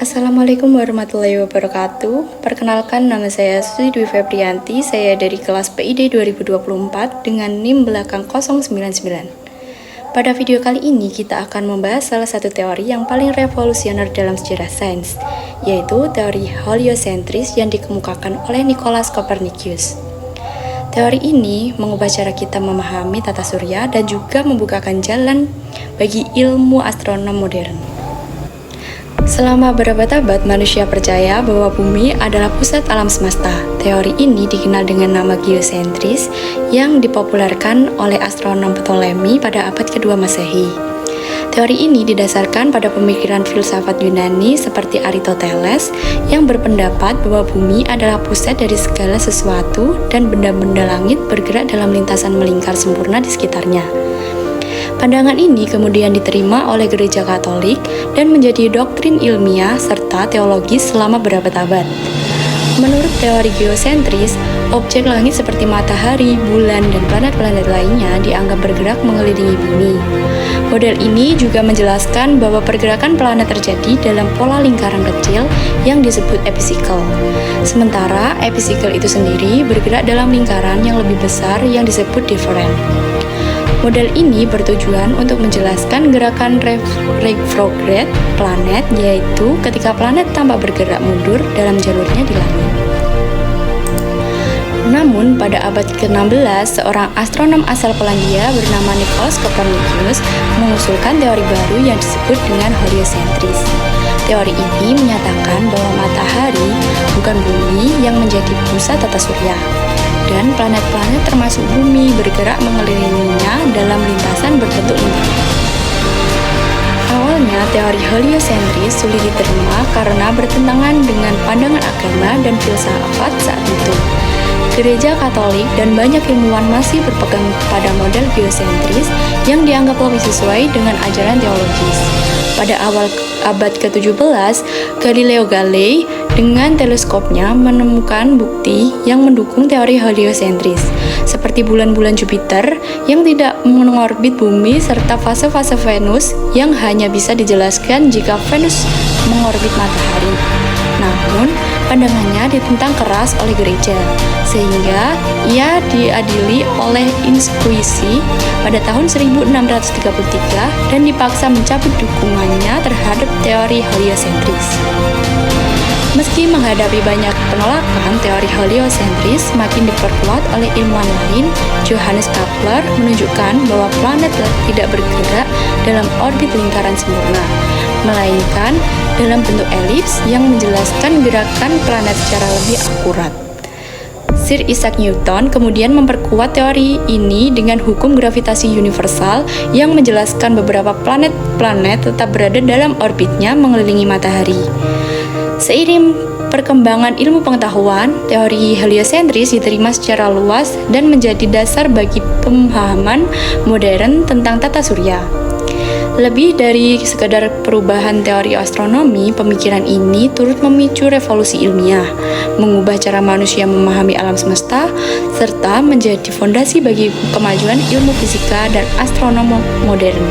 Assalamualaikum warahmatullahi wabarakatuh. Perkenalkan, nama saya Susi Dwi Febrianti. Saya dari kelas PID 2024 dengan NIM belakang 099. Pada video kali ini kita akan membahas salah satu teori yang paling revolusioner dalam sejarah sains, yaitu teori heliocentris yang dikemukakan oleh Nicolaus Copernicus. Teori ini mengubah cara kita memahami tata surya dan juga membukakan jalan bagi ilmu astronom modern. Selama berabad-abad, manusia percaya bahwa bumi adalah pusat alam semesta. Teori ini dikenal dengan nama geosentris yang dipopulerkan oleh astronom Ptolemy pada abad kedua Masehi. Teori ini didasarkan pada pemikiran filsafat Yunani seperti Aristoteles yang berpendapat bahwa bumi adalah pusat dari segala sesuatu dan benda-benda langit bergerak dalam lintasan melingkar sempurna di sekitarnya. Pandangan ini kemudian diterima oleh Gereja Katolik dan menjadi doktrin ilmiah serta teologis selama berabad-abad. Menurut teori geosentris, objek langit seperti matahari, bulan, dan planet-planet lainnya dianggap bergerak mengelilingi bumi. Model ini juga menjelaskan bahwa pergerakan planet terjadi dalam pola lingkaran kecil yang disebut episikal. Sementara episikal itu sendiri bergerak dalam lingkaran yang lebih besar yang disebut different. Model ini bertujuan untuk menjelaskan gerakan retrograde planet, yaitu ketika planet tampak bergerak mundur dalam jalurnya di langit. Namun, pada abad ke-16, seorang astronom asal Polandia bernama Nicolaus Copernicus mengusulkan teori baru yang disebut dengan heliocentris. Teori ini menyatakan bahwa matahari bukan bumi yang menjadi pusat tata surya, dan planet-planet termasuk bumi bergerak mengelilinginya dalam lintasan berbentuk lingkaran. Awalnya, teori heliocentris sulit diterima karena bertentangan dengan pandangan agama dan filsafat saat itu. Gereja Katolik dan banyak ilmuwan masih berpegang pada model geosentris yang dianggap lebih sesuai dengan ajaran teologis. Pada awal abad ke-17, Galileo Galilei dengan teleskopnya menemukan bukti yang mendukung teori heliocentris, seperti bulan-bulan Jupiter yang tidak mengorbit bumi serta fase-fase Venus yang hanya bisa dijelaskan jika Venus mengorbit matahari. Namun, pandangannya ditentang keras oleh gereja, sehingga ia diadili oleh Inquisisi pada tahun 1633 dan dipaksa mencabut dukungannya terhadap teori heliocentris. Meski menghadapi banyak penolakan, teori heliocentris semakin diperkuat oleh ilmuwan lain. Johannes Kepler menunjukkan bahwa planet tidak bergerak dalam orbit lingkaran sempurna, melainkan dalam bentuk elips yang menjelaskan gerakan planet secara lebih akurat. Sir Isaac Newton kemudian memperkuat teori ini dengan hukum gravitasi universal yang menjelaskan beberapa planet-planet tetap berada dalam orbitnya mengelilingi matahari. Seiring perkembangan ilmu pengetahuan, teori heliocentris diterima secara luas dan menjadi dasar bagi pemahaman modern tentang tata surya. Lebih dari sekadar perubahan teori astronomi, pemikiran ini turut memicu revolusi ilmiah, mengubah cara manusia memahami alam semesta, serta menjadi fondasi bagi kemajuan ilmu fisika dan astronomi modern.